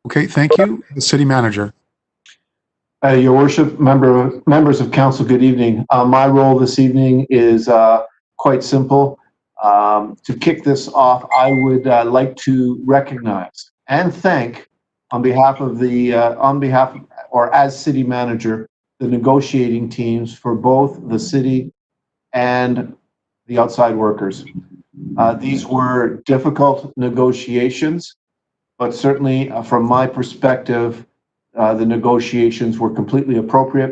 Okay, thank you. The city manager. Your worship, members of council, good evening. My role this evening is quite simple. To kick this off, I would like to recognize and thank on behalf of or as city manager, the negotiating teams for both the city and the outside workers. These were difficult negotiations, but certainly from my perspective, the negotiations were completely appropriate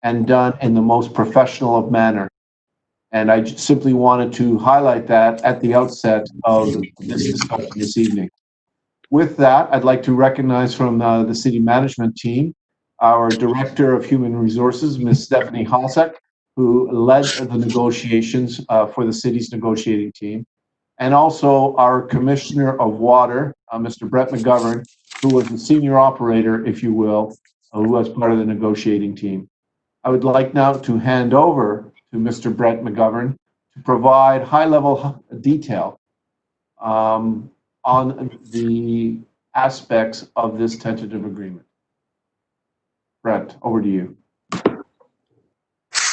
and done in the most professional of manner. And I simply wanted to highlight that at the outset of this discussion this evening. With that, I'd like to recognize from the city management team, our Director of Human Resources, Ms. Stephanie Hossack, who led the negotiations for the city's negotiating team, and also our Commissioner of Water, Mr. Brett McGovern, who was the senior operator, if you will, who was part of the negotiating team. I would like now to hand over to Mr. Brett McGovern to provide high-level detail on the aspects of this tentative agreement. Brett, over to you.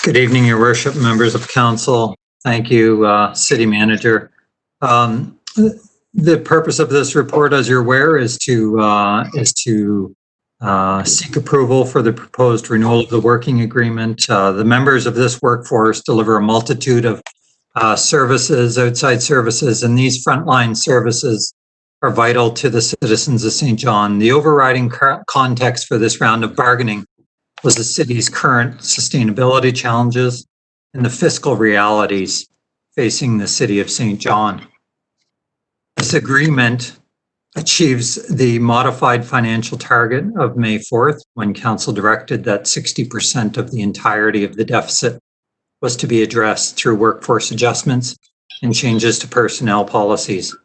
Good evening, Your Worship, members of council. Thank you, City Manager. The purpose of this report, as you're aware, is to seek approval for the proposed renewal of the working agreement. The members of this workforce deliver a multitude of services, outside services, and these frontline services are vital to the citizens of St. John. The overriding context for this round of bargaining was the city's current sustainability challenges and the fiscal realities facing the city of St. John. This agreement achieves the modified financial target of May 4th, when council directed that 60% of the entirety of the deficit was to be addressed through workforce adjustments and changes to personnel policies.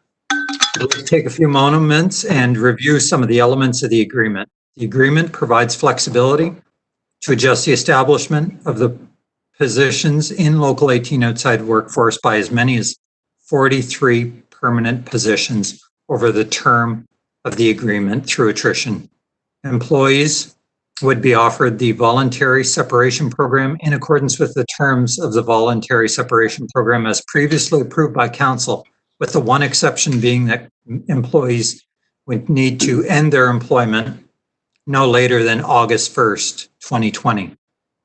Let's take a few moments and review some of the elements of the agreement. The agreement provides flexibility to adjust the establishment of the positions in Local 18 outside workforce by as many as 43 permanent positions over the term of the agreement through attrition. Employees would be offered the voluntary separation program in accordance with the terms of the voluntary separation program as previously approved by council, with the one exception being that employees would need to end their employment no later than August 1st, 2020.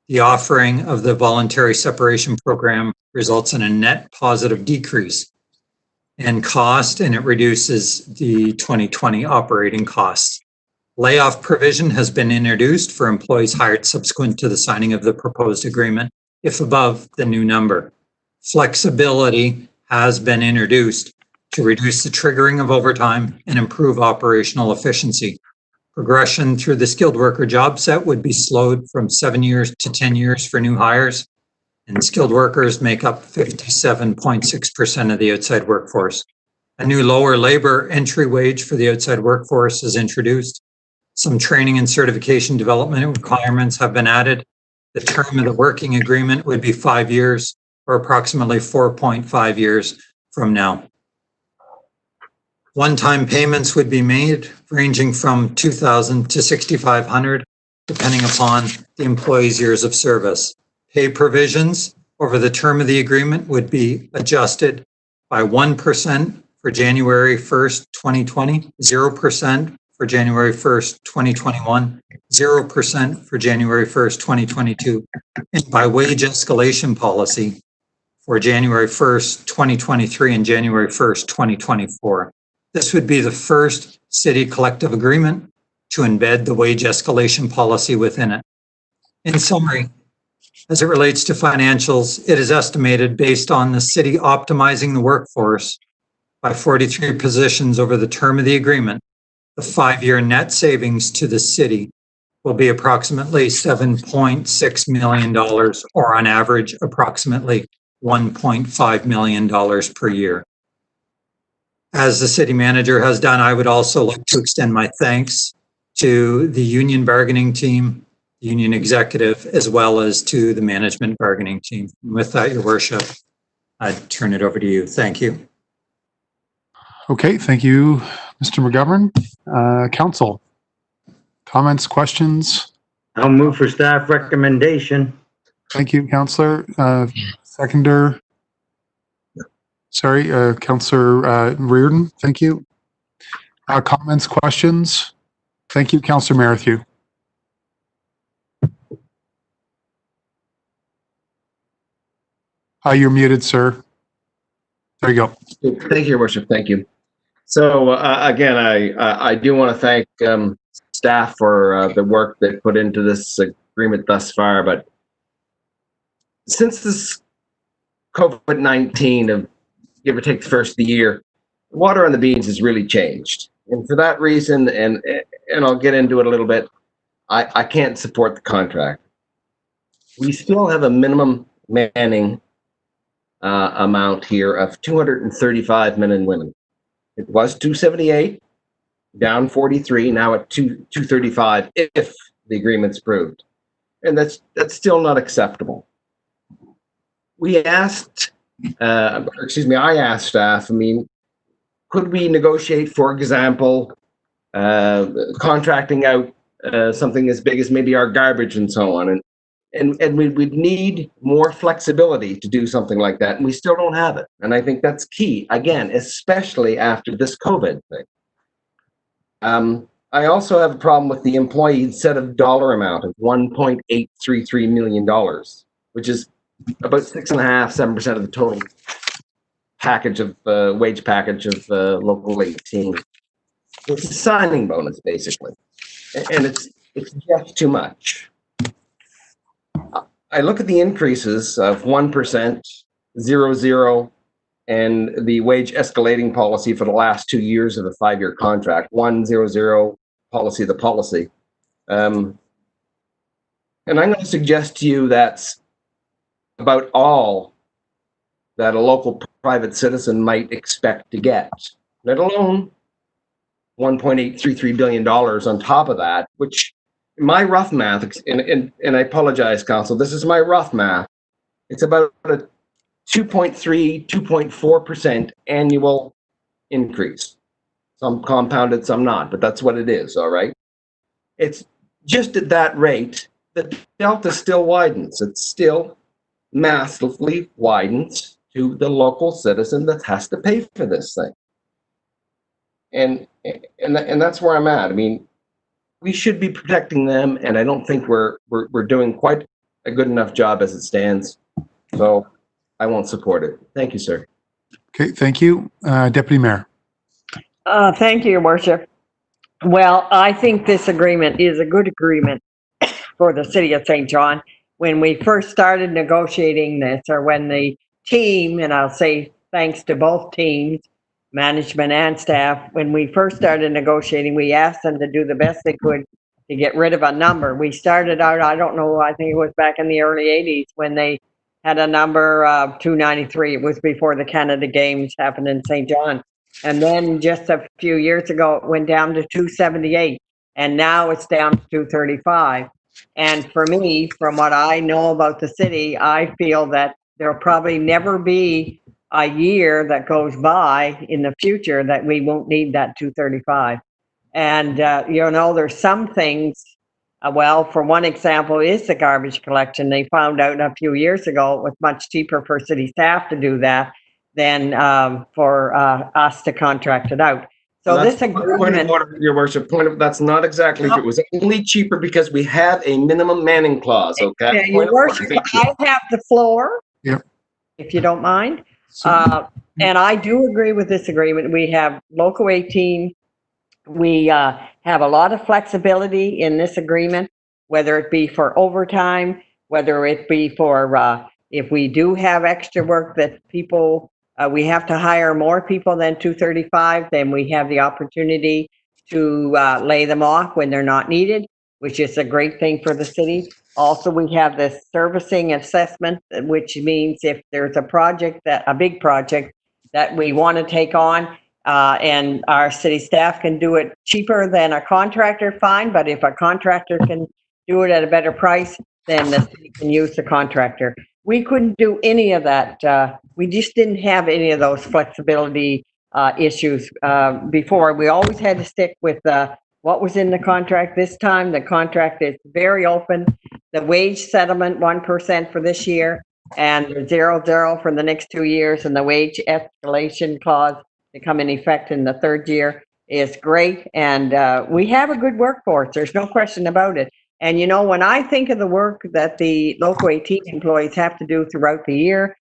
The offering of the voluntary separation program results in a net positive decrease in cost, and it reduces the 2020 operating costs. Layoff provision has been introduced for employees hired subsequent to the signing of the proposed agreement, if above the new number. Flexibility has been introduced to reduce the triggering of overtime and improve operational efficiency. Progression through the skilled worker job set would be slowed from 7 years to 10 years for new hires, and skilled workers make up 57.6% of the outside workforce. A new lower labor entry wage for the outside workforce is introduced. Some training and certification development requirements have been added. The term of the working agreement would be 5 years, or approximately 4.5 years from now. One-time payments would be made ranging from $2,000 to $6,500, depending upon the employee's years of service. Pay provisions over the term of the agreement would be adjusted by 1% for January 1st, 2020, 0% for January 1st, 2021, 0% for January 1st, 2022, and by wage escalation policy for January 1st, 2023 and January 1st, 2024. This would be the first city collective agreement to embed the wage escalation policy within it. In summary, as it relates to financials, it is estimated based on the city optimizing the workforce by 43 positions over the term of the agreement, the 5-year net savings to the city will be approximately $7.6 million, or on average, approximately $1.5 million per year. As the city manager has done, I would also like to extend my thanks to the union bargaining team, the union executive, as well as to the management bargaining team. With that, Your Worship, I turn it over to you. Thank you. Okay, thank you, Mr. McGovern. Council. Comments, questions? I'll move for staff recommendation. Thank you, Counselor. Seconder. Sorry, Counselor Reardon. Thank you. Comments, questions? Thank you, Counselor Merrithew. You're muted, sir. There you go. Thank you, Your Worship. Thank you. So again, I do want to thank staff for the work they put into this agreement thus far. But since this COVID-19, of give or take the first of the year, water on the beans has really changed. And for that reason, and I'll get into it a little bit, I can't support the contract. We still have a minimum manning amount here of 235 men and women. It was 278, down 43, now at 235 if the agreement's approved. And that's still not acceptable. We asked, I asked staff, could we negotiate, for example, contracting out something as big as maybe our garbage and so on, and we'd need more flexibility to do something like that, and we still don't have it. And I think that's key, again, especially after this COVID thing. I also have a problem with the employee set of dollar amount of $1.833 million, which is about 6.5–7% of the total package of wage package of local 18. It's a signing bonus, basically, and it's just too much. I look at the increases of 1%, 0.0, and the wage escalating policy for the last 2 years of a 5-year contract, 1.00 policy, the policy. And I'm going to suggest to you that's about all that a local private citizen might expect to get, let alone $1.833 billion on top of that, which my rough math, and I apologize, Council, this is my rough math, it's about a 2.4% annual increase. Some compounded, some not, but that's what it is, all right? It's just at that rate, the delta still widens. It still massively widens to the local citizen that has to pay for this thing. And that's where I'm at. We should be protecting them, and I don't think we're doing quite a good enough job as it stands. So I won't support it. Thank you, sir. Okay, thank you. Deputy Mayor. Thank you, Your Worship. Well, I think this agreement is a good agreement for the city of St. John. When we first started negotiating this, or when the team, and I'll say thanks to both teams, management and staff, when we first started negotiating, we asked them to do the best they could to get rid of a number. We started out, I don't know, I think it was back in the early 80s when they had a number of 293. It was before the Canada Games happened in St. John. And then just a few years ago, it went down to 278, and now it's down to 235. And for me, from what I know about the city, I feel that there'll probably never be a year that goes by in the future that we won't need that 235. And, there's some things, well, for one example is the garbage collection. They found out a few years ago it was much cheaper for city staff to do that than for us to contract it out. So Well, this agreement, point of order, Your Worship, that's not exactly true. It was only cheaper because we had a minimum manning clause, okay? yeah, Your Worship, I have the floor. Yep. If you don't mind. And I do agree with this agreement. We have Local 18. We have a lot of flexibility in this agreement, whether it be for overtime, whether it be for if we do have extra work that people, we have to hire more people than 235, then we have the opportunity to lay them off when they're not needed, which is a great thing for the city. Also, we have this servicing assessment, which means if there's a project, a big project that we want to take on, and our city staff can do it cheaper than a contractor, fine. But if a contractor can do it at a better price, then the city can use the contractor. We couldn't do any of that. We just didn't have any of those flexibility issues before. We always had to stick with what was in the contract this time. The contract is very open. The wage settlement, 1% for this year, and 0.0 for the next 2 years, and the wage escalation clause to come in effect in the third year is great. And we have a good workforce. There's no question about it. And you know, when I think of the work that the local 18 employees have to do throughout the year,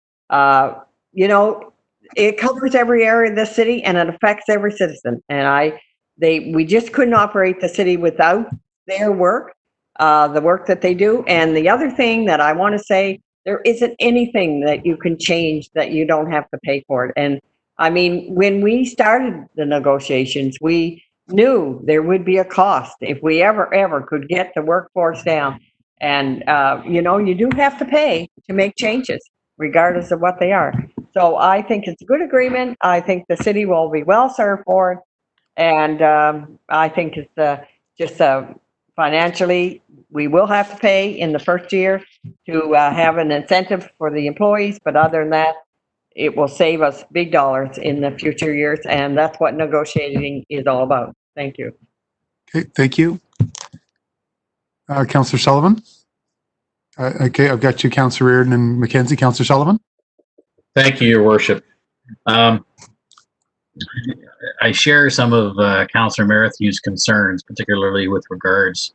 you know, it covers every area of the city and it affects every citizen. And we just couldn't operate the city without their work, the work that they do. And the other thing that I want to say, there isn't anything that you can change that you don't have to pay for it. And I mean, when we started the negotiations, we knew there would be a cost if we ever could get the workforce down. And, you know, you do have to pay to make changes, regardless of what they are. So I think it's a good agreement. I think the city will be well served for it. And I think it's just financially, we will have to pay in the first year to have an incentive for the employees. But other than that, it will save us big dollars in the future years. And that's what negotiating is all about. Thank you. Okay, thank you. Councillor Sullivan. Okay, I've got you, Councillor Reardon and Mackenzie. Councillor Sullivan. Thank you, Your Worship. I share some of Councillor Merithew's concerns, particularly with regards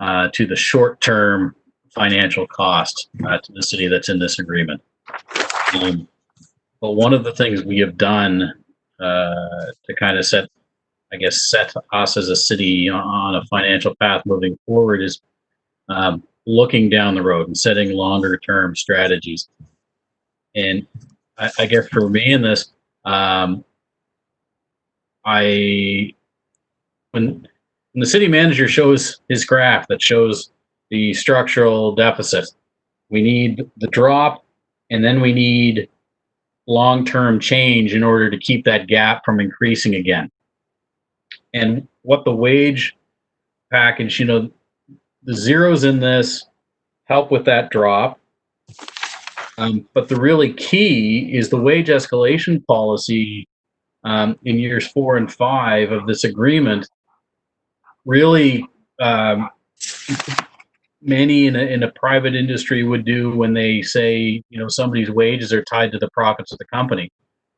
to the short-term financial cost to the city that's in this agreement. But one of the things we have done to kind of set us as a city on a financial path moving forward is looking down the road and setting longer-term strategies. And I guess for me in this, when the city manager shows his graph that shows the structural deficit, we need the drop, and then we need long-term change in order to keep that gap from increasing again. And what the wage package, you know, the zeros in this help with that drop. But the really key is the wage escalation policy in years 4 and 5 of this agreement. Really, many in a private industry would do when they say, you know, somebody's wages are tied to the profits of the company.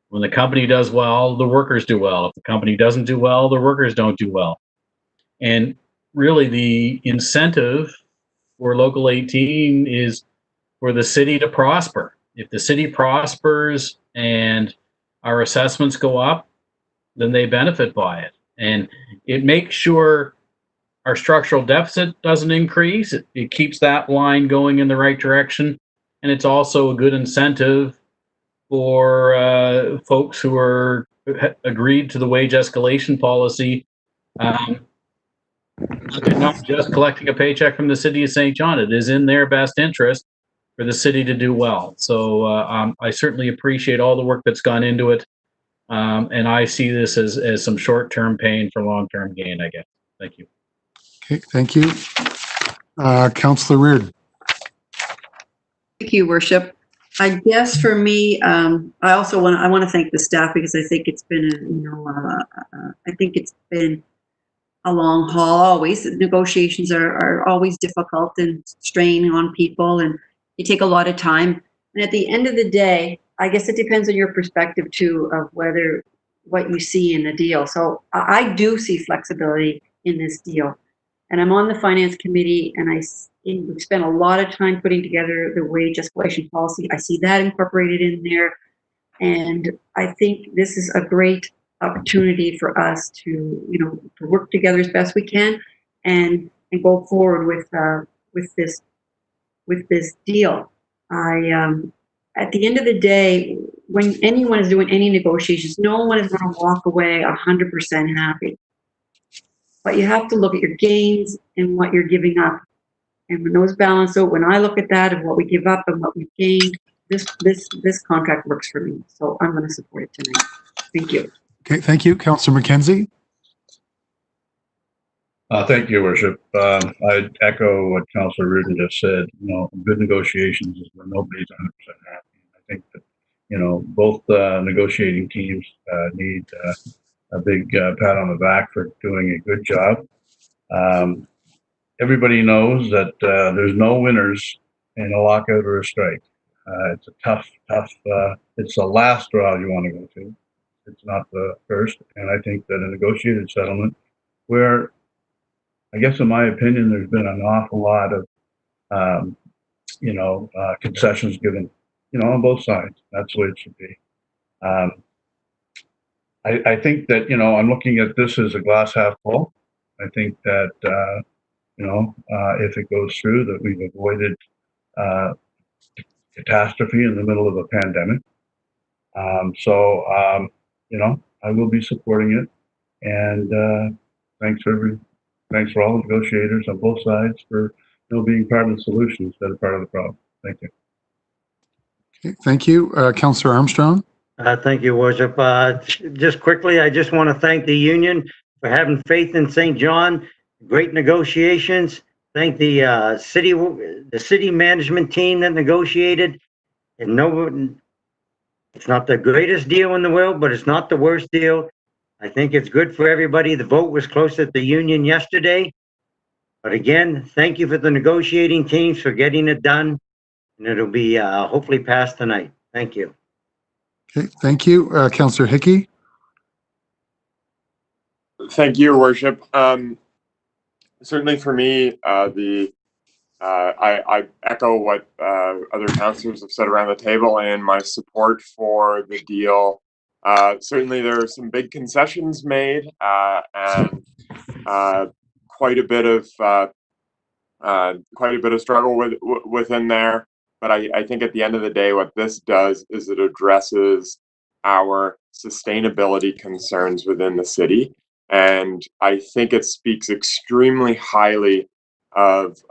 When the company does well, the workers do well. If the company doesn't do well, the workers don't do well. And really, the incentive for Local 18 is for the city to prosper. If the city prospers and our assessments go up, then they benefit by it. And it makes sure our structural deficit doesn't increase. It keeps that line going in the right direction. And it's also a good incentive for folks who are agreed to the wage escalation policy, not just collecting a paycheck from the city of St. John. It is in their best interest for the city to do well. So I certainly appreciate all the work that's gone into it. And I see this as some short-term pain for long-term gain, I guess. Thank you. Okay, thank you. Councillor Reardon. Thank you, Worship. I guess for me, I also want to thank the staff because I think it's been I think it's been a long haul. Always negotiations are always difficult and straining on people, and they take a lot of time. And at the end of the day, I guess it depends on your perspective too of what you see in the deal. So I do see flexibility in this deal, and I'm on the finance committee, and we've spent a lot of time putting together the wage escalation policy. I see that incorporated in there. And I think this is a great opportunity for us to work together as best we can and go forward with this deal. At the end of the day, when anyone is doing any negotiations, no one is going to walk away 100% happy. But you have to look at your gains and what you're giving up. And when those balance out, when I look at that and what we give up and what we've gained, this contract works for me. So I'm going to support it tonight. Thank you. Okay, thank you. Councillor Mackenzie. Thank you, Worship. I'd echo what Councillor Reardon just said. Good negotiations is when nobody's 100% happy. I think that, both negotiating teams need a big pat on the back for doing a good job. Everybody knows that there's no winners in a lockout or a strike. It's a tough, it's the last straw you want to go to. It's not the first. And I think that a negotiated settlement where, I guess in my opinion, there's been an awful lot of, concessions given, on both sides. That's the way it should be. I think that, I'm looking at this as a glass half full. I think that, if it goes through, that we've avoided catastrophe in the middle of a pandemic. I will be supporting it. And thanks for all the negotiators on both sides for being part of the solution instead of part of the problem. Thank you. Okay, thank you. Councillor Armstrong. Thank you, Worship. Just quickly, I just want to thank the union for having faith in St. John. Great negotiations. Thank the city management team that negotiated. And it's not the greatest deal in the world, but it's not the worst deal. I think it's good for everybody. The vote was close at the union yesterday. But again, thank you for the negotiating teams for getting it done. And it'll be hopefully passed tonight. Thank you. Okay, thank you. Councillor Hickey. Thank you, Your Worship. Certainly for me, I echo what other councillors have said around the table and my support for the deal. Certainly there are some big concessions made and quite a bit of struggle within there. But I think at the end of the day, what this does is it addresses our sustainability concerns within the city. And I think it speaks extremely highly of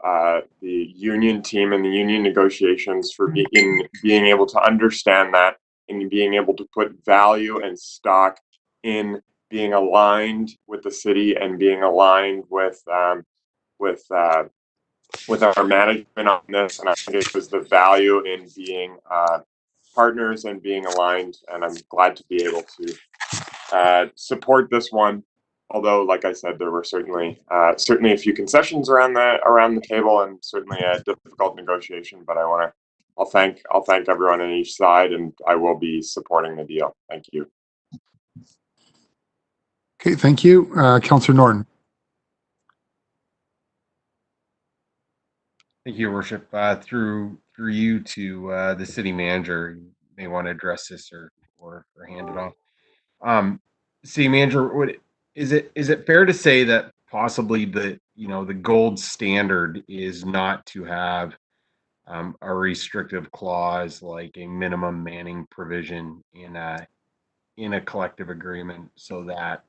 the union team and the union negotiations for being able to understand that and being able to put value and stock in being aligned with the city and being aligned with our management on this. And I think it was the value in being partners and being aligned. And I'm glad to be able to support this one. Although, like I said, there were certainly a few concessions around the table, and certainly a difficult negotiation. But I'll thank everyone on each side, and I will be supporting the deal. Thank you. Okay, thank you, Councillor Norton. Thank you, Your Worship. Through you to the city manager, you may want to address this or hand it off. City manager, is it fair to say that possibly the gold standard is not to have a restrictive clause like a minimum manning provision in a collective agreement so that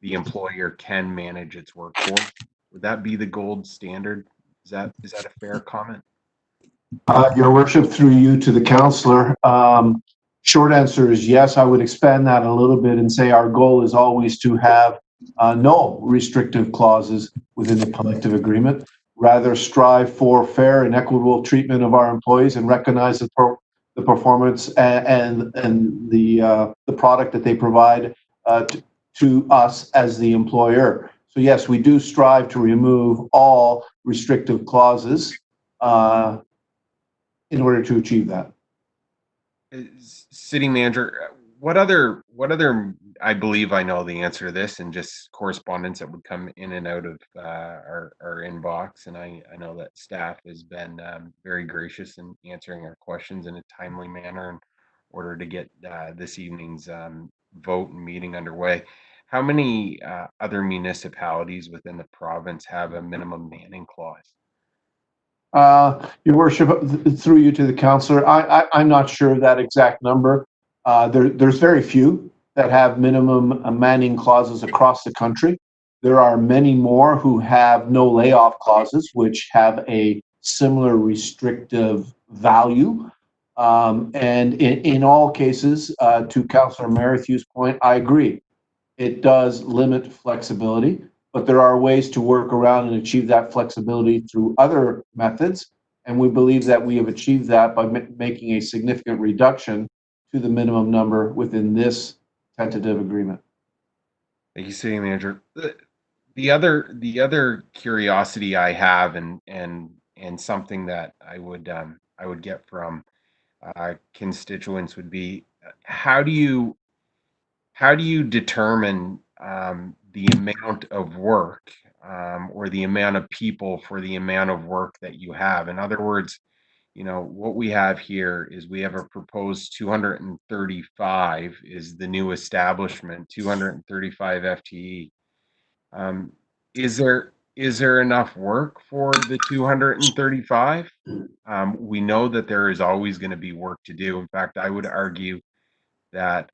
the employer can manage its workforce? Would that be the gold standard? Is that a fair comment? Your Worship, through you to the councillor, short answer is yes. I would expand that a little bit and say our goal is always to have no restrictive clauses within the collective agreement. Rather strive for fair and equitable treatment of our employees and recognize the performance and the product that they provide to us as the employer. So yes, we do strive to remove all restrictive clauses in order to achieve that. City manager, what other I believe I know the answer to this, and just correspondence that would come in and out of our inbox, and I know that staff has been very gracious in answering our questions in a timely manner in order to get this evening's vote and meeting underway. How many other municipalities within the province have a minimum manning clause? Your Worship, through you to the councillor, I'm not sure of that exact number. There's very few that have minimum manning clauses across the country. There are many more who have no layoff clauses, which have a similar restrictive value. And in all cases, to Councillor Merithew's point, I agree. It does limit flexibility, but there are ways to work around and achieve that flexibility through other methods. And we believe that we have achieved that by making a significant reduction to the minimum number within this tentative agreement. Thank you, City Manager. The other curiosity I have, and something that I would get from constituents would be, how do you determine the amount of work, or the amount of people for the amount of work that you have? In other words, what we have here is we have a proposed 235 is the new establishment, 235 FTE. Um, is there enough work for the 235? We know that there is always going to be work to do. In fact, I would argue that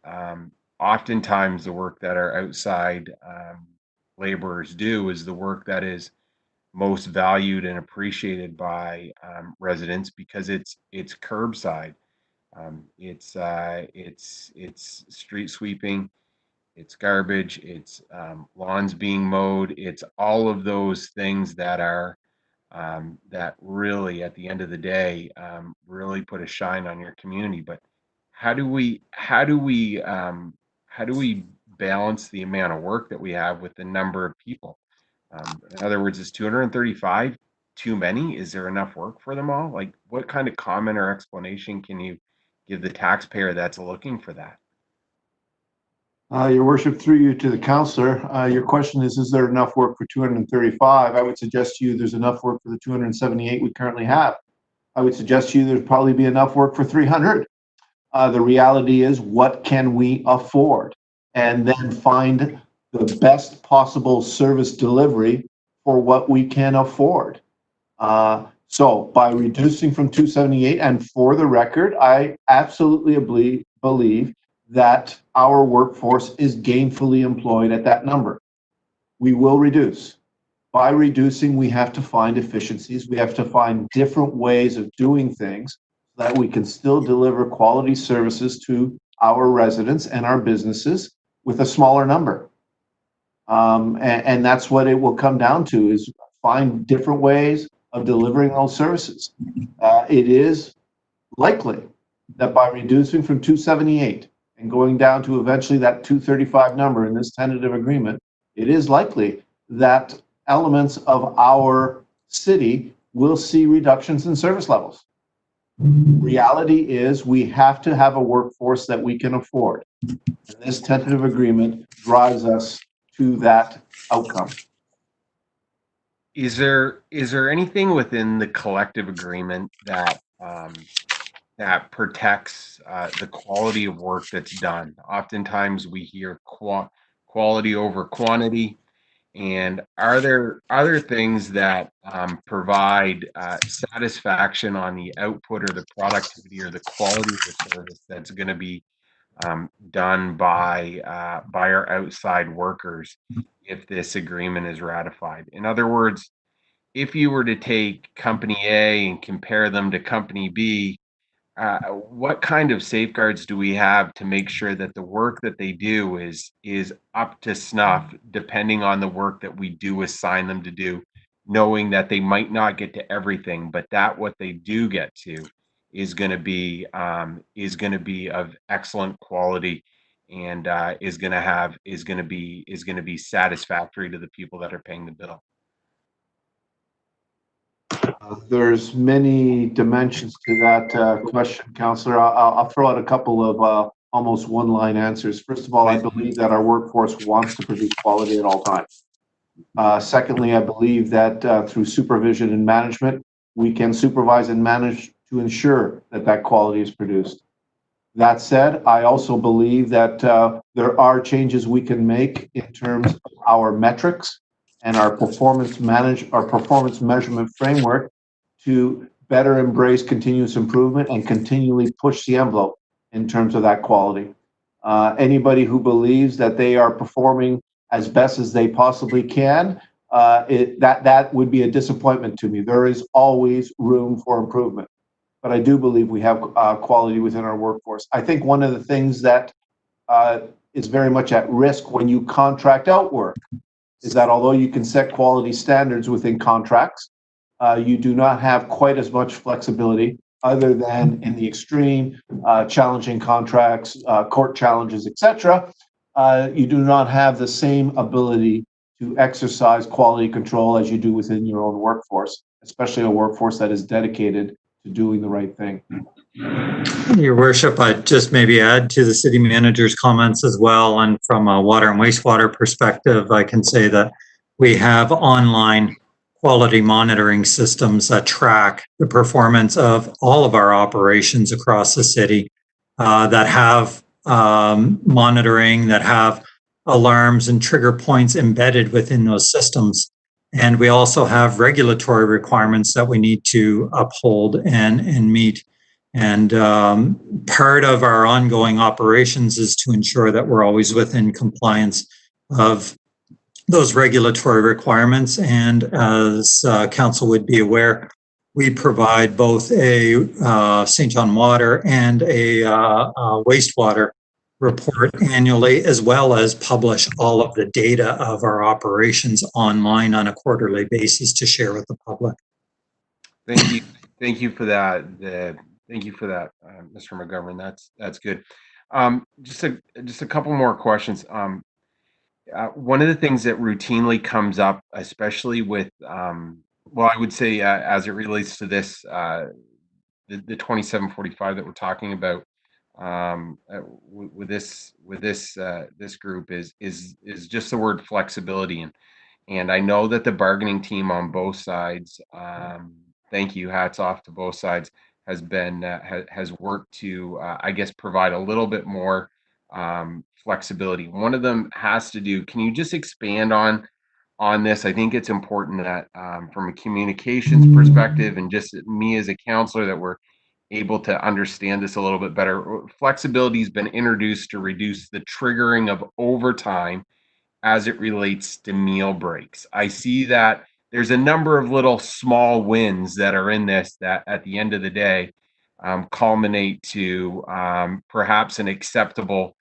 oftentimes the work that our outside laborers do is the work that is most valued and appreciated by residents, because it's curbside, it's street sweeping, it's garbage, it's lawns being mowed, it's all of those things that are that really, at the end of the day, really put a shine on your community. But how do we balance the amount of work that we have with the number of people? In other words, is 235 too many? Is there enough work for them all? Like, what kind of comment or explanation can you give the taxpayer that's looking for that? Your worship, through you to the councillor, your question is there enough work for 235? I would suggest to you there's enough work for the 278 we currently have. I would suggest to you there'd probably be enough work for 300. The reality is, what can we afford? And then find the best possible service delivery for what we can afford. So by reducing from 278, and for the record, I absolutely believe that our workforce is gainfully employed at that number. We will reduce. By reducing, we have to find efficiencies. We have to find different ways of doing things so that we can still deliver quality services to our residents and our businesses with a smaller number. And that's what it will come down to, is find different ways of delivering those services. It is likely that by reducing from 278 and going down to eventually that 235 number in this tentative agreement, it is likely that elements of our city will see reductions in service levels. Reality is, we have to have a workforce that we can afford. And this tentative agreement drives us to that outcome. Is there anything within the collective agreement that that protects the quality of work that's done? Oftentimes we hear quality over quantity. And are there things that provide satisfaction on the output or the productivity or the quality of the service that's going to be done by our outside workers if this agreement is ratified? In other words, if you were to take Company A and compare them to Company B, what kind of safeguards do we have to make sure that the work that they do is up to snuff, depending on the work that we do assign them to do, knowing that they might not get to everything, but that what they do get to is going to be of excellent quality, and is going to be satisfactory to the people that are paying the bill? There's many dimensions to that question, Councillor. I'll throw out a couple of almost one-line answers. First of all, I believe that our workforce wants to produce quality at all times. Secondly, I believe that through supervision and management, we can supervise and manage to ensure that that quality is produced. That said, I also believe that there are changes we can make in terms of our metrics and our performance measurement framework to better embrace continuous improvement and continually push the envelope in terms of that quality. Anybody who believes that they are performing as best as they possibly can, that would be a disappointment to me. There is always room for improvement, but I do believe we have quality within our workforce. I think one of the things that is very much at risk when you contract out work is that although you can set quality standards within contracts, you do not have quite as much flexibility, other than in the extreme challenging contracts, court challenges, etc. you do not have the same ability to exercise quality control as you do within your own workforce, especially a workforce that is dedicated to doing the right thing. Your worship, I'd just maybe add to the city manager's comments as well. And from a water and wastewater perspective, I can say that we have online quality monitoring systems that track the performance of all of our operations across the city, that have monitoring, that have alarms and trigger points embedded within those systems. And we also have regulatory requirements that we need to uphold and meet. And part of our ongoing operations is to ensure that we're always within compliance of those regulatory requirements. And as council would be aware, we provide both a St. John Water and a wastewater report annually, as well as publish all of the data of our operations online on a quarterly basis to share with the public. Thank you. Thank you for that. Thank you for that, Mr. McGovern. That's good. Just a couple more questions. One of the things that routinely comes up, especially with, well, I would say as it relates to this, the 2745 that we're talking about with this group is just the word flexibility, and I know that the bargaining team on both sides, thank you, hats off to both sides, has worked to I guess provide a little bit more flexibility. One of them has to do, can you just expand on this? I think it's important that from a communications perspective and just me as a counselor, that we're able to understand this a little bit better. Flexibility has been introduced to reduce the triggering of overtime as it relates to meal breaks. I see that there's a number of little small wins that are in this that at the end of the day culminate to perhaps an acceptable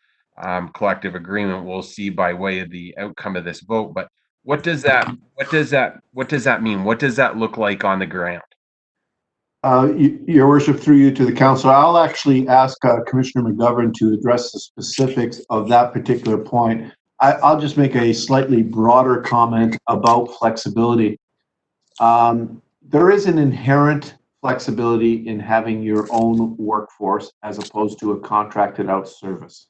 collective agreement. We'll see by way of the outcome of this vote. But what does that mean? What does that look like on the ground? Your worship, through you to the council, I'll actually ask Commissioner McGovern to address the specifics of that particular point. I'll just make a slightly broader comment about flexibility. There is an inherent flexibility in having your own workforce as opposed to a contracted out service.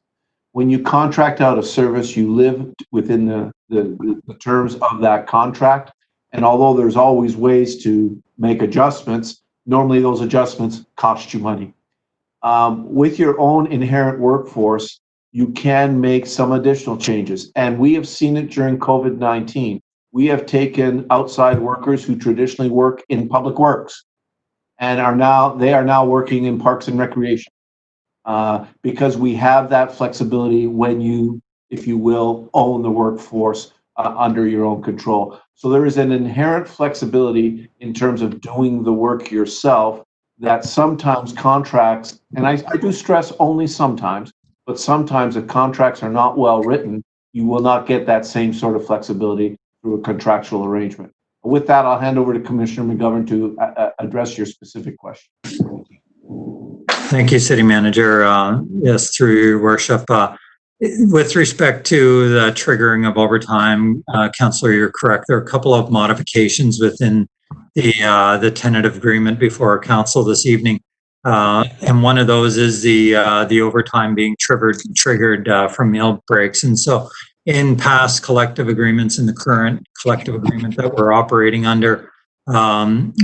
When you contract out a service, you live within the terms of that contract. And although there's always ways to make adjustments, normally those adjustments cost you money. With your own inherent workforce, you can make some additional changes. And we have seen it during COVID-19. We have taken outside workers who traditionally work in public works and they are now working in parks and recreation because we have that flexibility when you, if you will, own the workforce under your own control. So there is an inherent flexibility in terms of doing the work yourself that sometimes contracts, and I do stress only sometimes, but sometimes if contracts are not well written, you will not get that same sort of flexibility through a contractual arrangement. With that, I'll hand over to Commissioner McGovern to address your specific question. Thank you, City Manager. Yes, through your worship. With respect to the triggering of overtime, Councillor, you're correct. There are a couple of modifications within the tentative agreement before our council this evening. And one of those is the overtime being triggered from meal breaks. And so in past collective agreements, in the current collective agreement that we're operating under,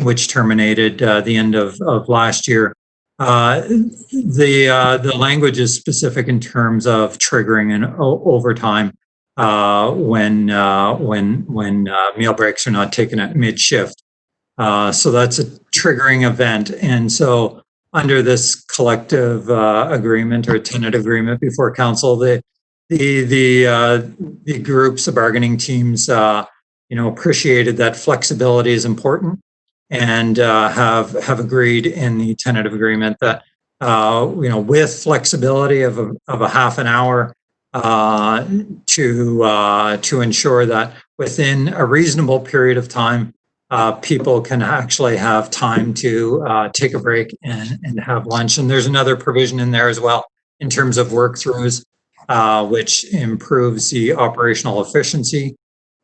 which terminated the end of last year, the language is specific in terms of triggering an overtime when meal breaks are not taken at mid-shift. So that's a triggering event. And so under this collective agreement or tentative agreement before council, the groups, the bargaining teams, appreciated that flexibility is important, and have agreed in the tentative agreement that with flexibility of a half an hour to ensure that within a reasonable period of time, people can actually have time to take a break and have lunch. And there's another provision in there as well in terms of work throughs which improves the operational efficiency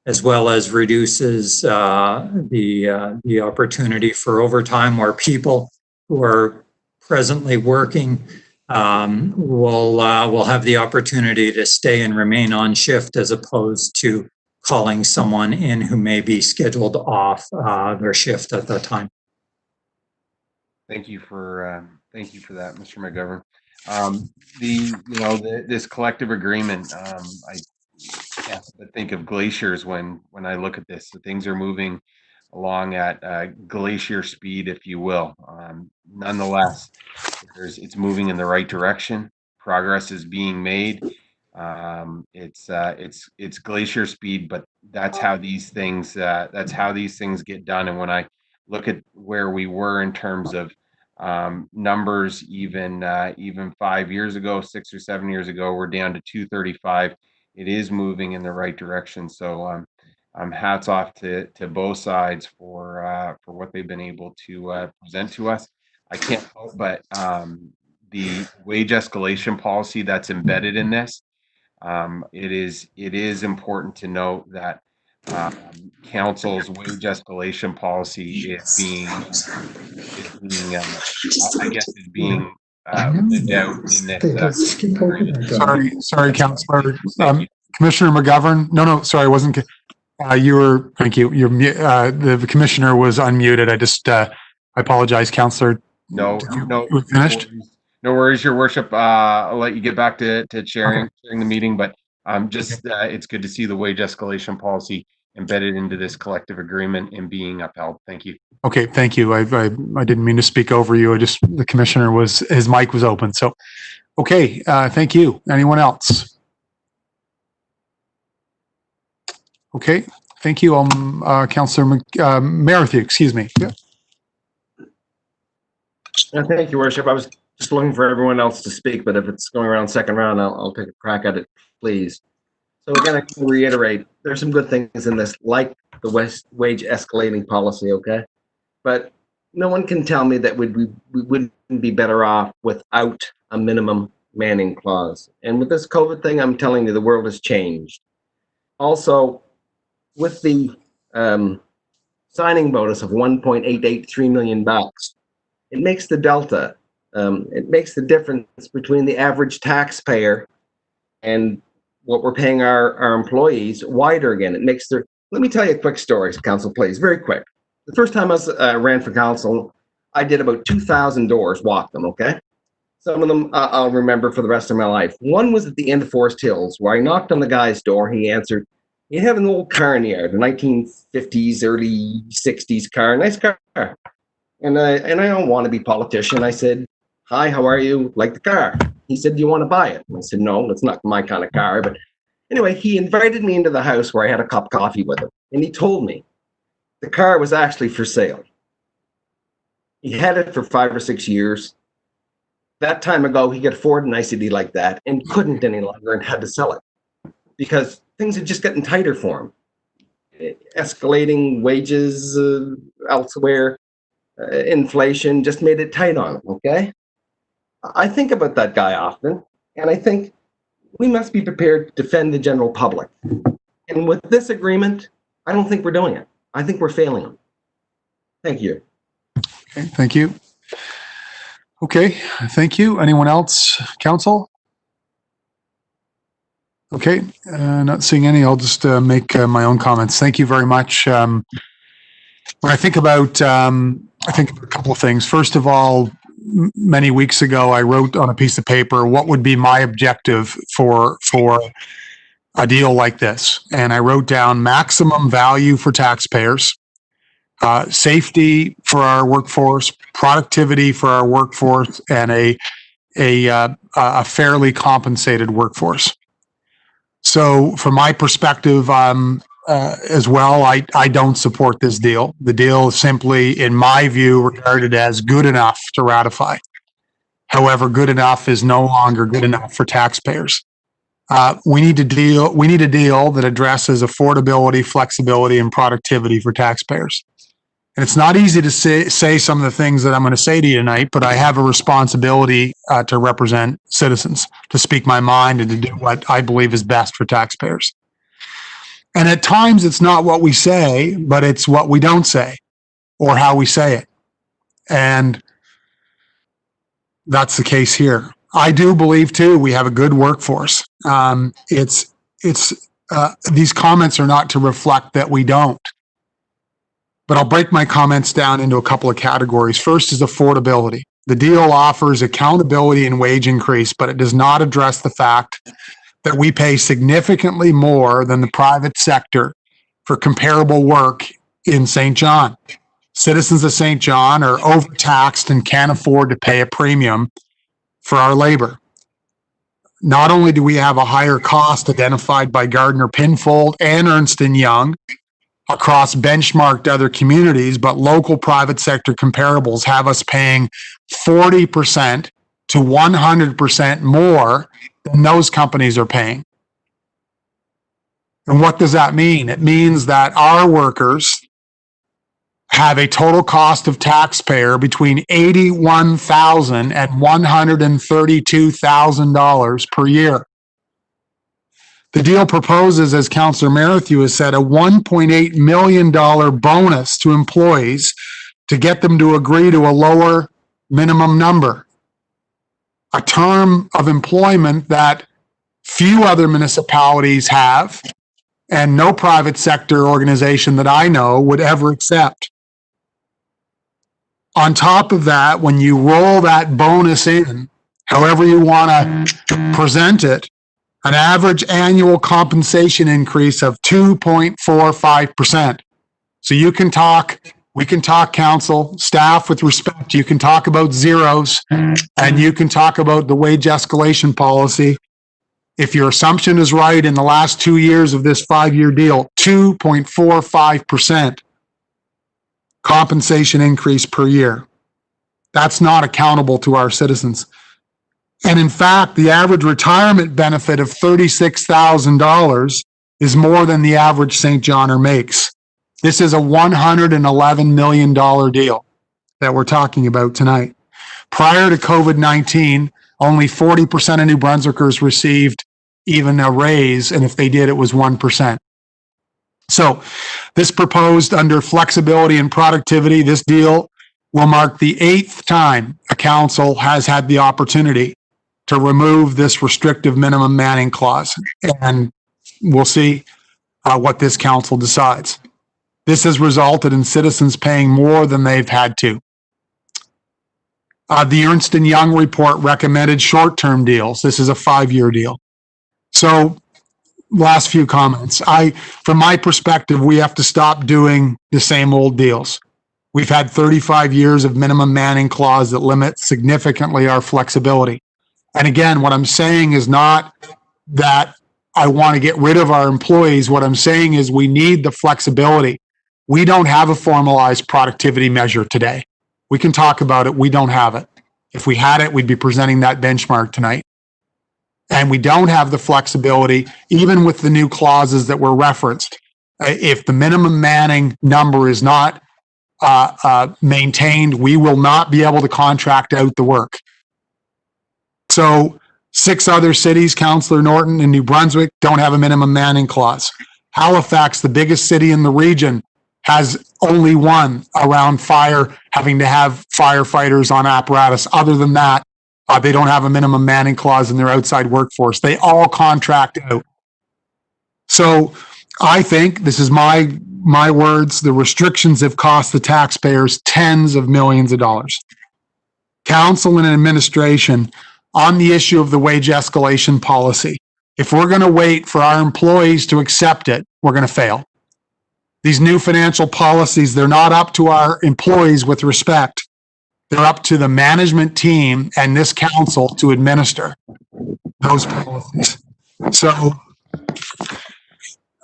as well as reduces the opportunity for overtime, where people who are presently working will have the opportunity to stay and remain on shift, as opposed to calling someone in who may be scheduled off their shift at that time. Thank you for that, Mr. McGovern. This collective agreement, I can't but think of glaciers when I look at this. So things are moving along at glacier speed, if you will. Nonetheless, it's moving in the right direction. Progress is being made. It's glacier speed, but that's how these things get done. And when I look at where we were in terms of numbers, even 5 years ago, 6 or 7 years ago, we're down to 235. It is moving in the right direction. So hats off to both sides for what they've been able to present to us. I can't help but the wage escalation policy that's embedded in this. It is important to note that council's wage escalation policy is being lived out in this. Sorry, Councillor. Commissioner McGovern. No, sorry, I wasn't. Thank you. The commissioner was unmuted. I apologize, Councillor. No, finished? No worries, Your Worship. I'll let you get back to chairing the meeting, but it's good to see the wage escalation policy embedded into this collective agreement and being upheld. Thank you. Okay, thank you. I didn't mean to speak over you. The commissioner his mic was open. So, okay, thank you. Anyone else? Okay, thank you. Councillor Marathi, excuse me. Yeah. Thank you, Worship. I was just looking for everyone else to speak, but if it's going around second round, I'll take a crack at it, please. So again, I can reiterate, there's some good things in this, like the wage escalating policy, okay? But no one can tell me that we wouldn't be better off without a minimum manning clause. And with this COVID thing, I'm telling you, the world has changed. Also, with the signing bonus of $1.883 million, it makes the delta, it makes the difference between the average taxpayer and what we're paying our employees wider again. It makes let me tell you a quick story, Council, please, very quick. The first time I ran for council, I did about 2,000 doors, walked them, okay? Some of them I'll remember for the rest of my life. One was at the end of Forest Hills, where I knocked on the guy's door. He answered. He had an old car in the yard, a 1950s, early 60s car, nice car. And I don't want to be a politician. I said, "Hi, how are you? Like the car?" He said, "Do you want to buy it?" And I said, "No, it's not my kind of car." But anyway, he invited me into the house where I had a cup of coffee with him. And he told me the car was actually for sale. He had it for 5 or 6 years. That time ago, he could afford a nicety like that and couldn't any longer and had to sell it because things had just gotten tighter for him. Escalating wages elsewhere, inflation just made it tight on him, okay? I think about that guy often, and I think we must be prepared to defend the general public. And with this agreement, I don't think we're doing it. I think we're failing them. Thank you. Okay, thank you. Okay, thank you. Anyone else? Council? Okay, not seeing any. I'll just make my own comments. Thank you very much. When I think about, I think a couple of things. First of all, many weeks ago, I wrote on a piece of paper what would be my objective for a deal like this. And I wrote down maximum value for taxpayers, safety for our workforce, productivity for our workforce, and a fairly compensated workforce. So from my perspective, as well, I don't support this deal. The deal is simply, in my view, regarded as good enough to ratify. However, good enough is no longer good enough for taxpayers. We need a deal that addresses affordability, flexibility, and productivity for taxpayers. And it's not easy to say some of the things that I'm going to say to you tonight, but I have a responsibility to represent citizens, to speak my mind and to do what I believe is best for taxpayers. And at times it's not what we say, but it's what we don't say or how we say it. And that's the case here. I do believe too, we have a good workforce. These comments are not to reflect that we don't. But I'll break my comments down into a couple of categories. First is affordability. The deal offers accountability and wage increase, but it does not address the fact that we pay significantly more than the private sector for comparable work in St. John. Citizens of St. John are overtaxed and can't afford to pay a premium for our labor. Not only do we have a higher cost identified by Gardner Pinfold and Ernst & Young across benchmarked other communities, but local private sector comparables have us paying 40% to 100% more than those companies are paying. And what does that mean? It means that our workers have a total cost of taxpayer between $81,000 and $132,000 per year. The deal proposes, as Councillor Merrithew has said, a $1.8 million bonus to employees to get them to agree to a lower minimum number. A term of employment that few other municipalities have and no private sector organization that I know would ever accept. On top of that, when you roll that bonus in, however you want to present it, an average annual compensation increase of 2.45%. So we can talk, council, staff, with respect. You can talk about zeros and you can talk about the wage escalation policy. If your assumption is right, in the last 2 years of this 5-year deal, 2.45% compensation increase per year. That's not accountable to our citizens. And in fact, the average retirement benefit of $36,000 is more than the average St. Johnner makes. This is a $111 million deal that we're talking about tonight. Prior to COVID-19, only 40% of New Brunswickers received even a raise, and if they did, it was 1%. So this proposed under flexibility and productivity, this deal will mark the 8th time a council has had the opportunity to remove this restrictive minimum manning clause. And we'll see what this council decides. This has resulted in citizens paying more than they've had to. The Ernst & Young report recommended short-term deals. This is a 5-year deal. So last few comments. From my perspective, we have to stop doing the same old deals. We've had 35 years of minimum manning clause that limit significantly our flexibility. And again, what I'm saying is not that I want to get rid of our employees. What I'm saying is we need the flexibility. We don't have a formalized productivity measure today. We can talk about it. We don't have it. If we had it, we'd be presenting that benchmark tonight. And we don't have the flexibility, even with the new clauses that were referenced. If the minimum manning number is not maintained, we will not be able to contract out the work. So 6 other cities, Councillor Norton and New Brunswick, don't have a minimum manning clause. Halifax, the biggest city in the region, has only one around fire, having to have firefighters on apparatus. Other than that, they don't have a minimum manning clause in their outside workforce. They all contract out. So I think, this is my words, the restrictions have cost the taxpayers tens of millions of dollars. Council and administration, on the issue of the wage escalation policy, if we're going to wait for our employees to accept it, we're going to fail. These new financial policies, they're not up to our employees with respect. They're up to the management team and this council to administer those policies. So,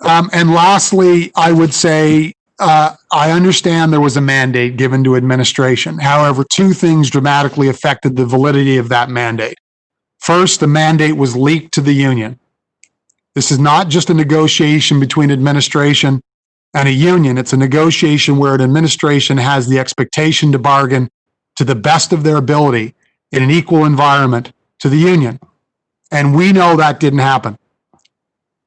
and lastly, I would say, I understand there was a mandate given to administration. However, 2 things dramatically affected the validity of that mandate. First, the mandate was leaked to the union. This is not just a negotiation between administration and a union. It's a negotiation where an administration has the expectation to bargain to the best of their ability in an equal environment to the union. And we know that didn't happen.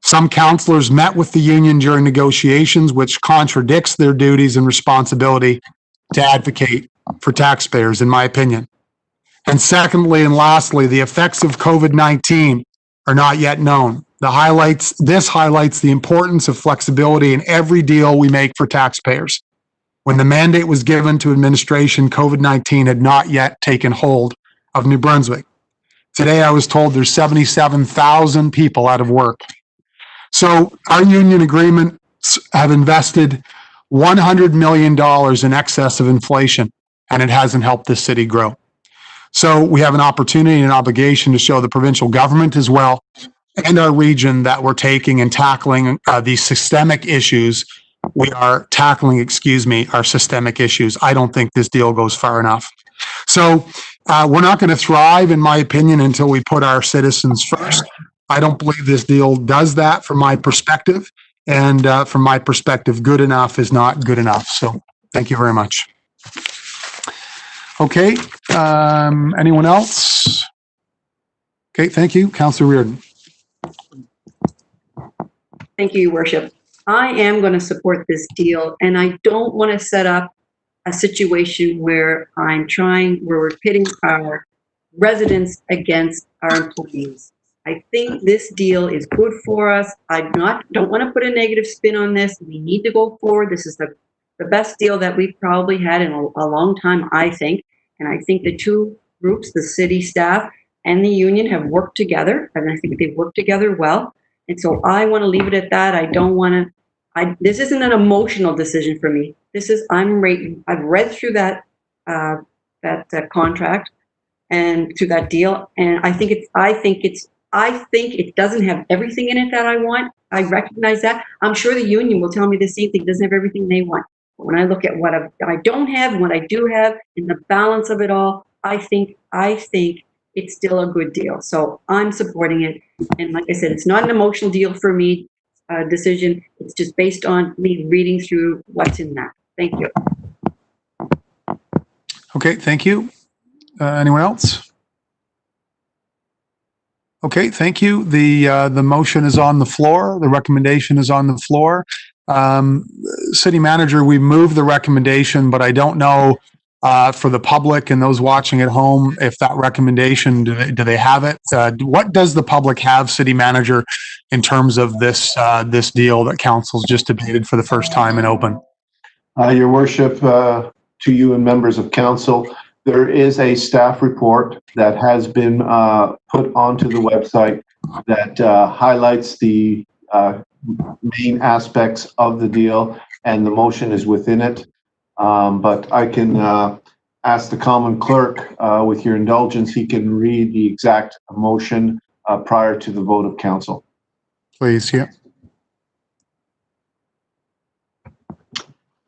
Some councillors met with the union during negotiations, which contradicts their duties and responsibility to advocate for taxpayers, in my opinion. And secondly, and lastly, the effects of COVID-19 are not yet known. This highlights the importance of flexibility in every deal we make for taxpayers. When the mandate was given to administration, COVID-19 had not yet taken hold of New Brunswick. Today, I was told there's 77,000 people out of work. So our union agreements have invested $100 million in excess of inflation, and it hasn't helped this city grow. So we have an opportunity and an obligation to show the provincial government as well and our region that we're taking and tackling these systemic issues. We are tackling, our systemic issues. I don't think this deal goes far enough. So we're not going to thrive, in my opinion, until we put our citizens first. I don't believe this deal does that from my perspective. And from my perspective, good enough is not good enough. So thank you very much. Okay, anyone else? Okay, thank you. Councillor Reardon. Thank you, Your Worship. I am going to support this deal, and I don't want to set up a situation where we're pitting our residents against our employees. I think this deal is good for us. Don't want to put a negative spin on this. We need to go forward. This is the best deal that we've probably had in a long time, I think. And I think the two groups, the city staff and the union, have worked together, and I think they've worked together well. And so I want to leave it at that. I don't want to, this isn't an emotional decision for me. I've read through that contract and through that deal, and I think it doesn't have everything in it that I want. I recognize that. I'm sure the union will tell me the same thing. It doesn't have everything they want. But when I look at what I don't have and what I do have, in the balance of it all, I think it's still a good deal. So I'm supporting it. And like I said, it's not an emotional deal for me, decision. It's just based on me reading through what's in that. Thank you. Okay, thank you. Anyone else? Okay, thank you. The motion is on the floor. The recommendation is on the floor. City Manager, we moved the recommendation, but I don't know for the public and those watching at home if that recommendation, do they have it? What does the public have, City Manager, in terms of this deal that Council's just debated for the first time in open? Your Worship, to you and members of Council, there is a staff report that has been put onto the website that highlights the main aspects of the deal, and the motion is within it. But I can ask the Common Clerk, with your indulgence, he can read the exact motion prior to the vote of Council. Please, yeah.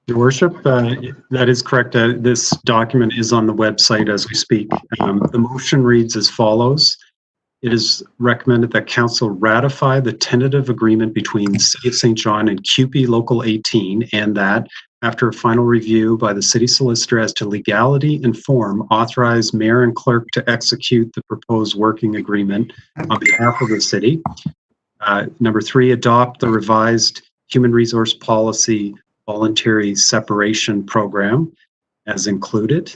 Your Worship, that is correct. This document is on the website as we speak. The motion reads as follows. It is recommended that Council ratify the tentative agreement between the City of St. John and CUPE Local 18, and that, after a final review by the City Solicitor as to legality and form, authorize Mayor and Clerk to execute the proposed working agreement on behalf of the City. Number 3, adopt the revised Human Resource Policy Voluntary Separation Program as included.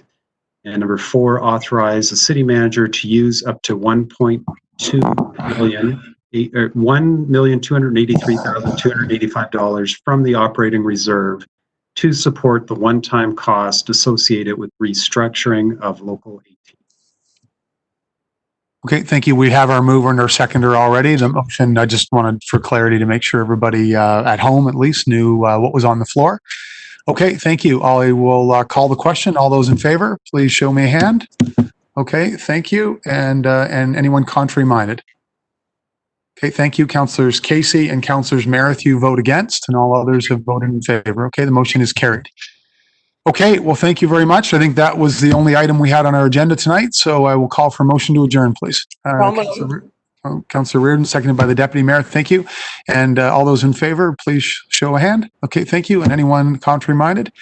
And number 4, authorize the City Manager to use up to $1,283,285 from the operating reserve to support the one-time cost associated with restructuring of Local 18. Okay, thank you. We have our mover and our seconder already. The motion, I just wanted for clarity to make sure everybody at home at least knew what was on the floor. Okay, thank you. I will call the question. All those in favor, please show me a hand. Okay, thank you. And anyone contrary minded? Okay, thank you. Councillors Casey and Councillors Merritt, you vote against, and all others have voted in favor. Okay, the motion is carried. Okay, well, thank you very much. I think that was the only item we had on our agenda tonight, so I will call for a motion to adjourn, please. Councillor Reardon, seconded by the Deputy Mayor. Thank you. And all those in favor, please show a hand. Okay, thank you. And anyone contrary-minded?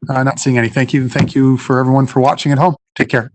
Not seeing any. Thank you. And thank you for everyone for watching at home. Take care.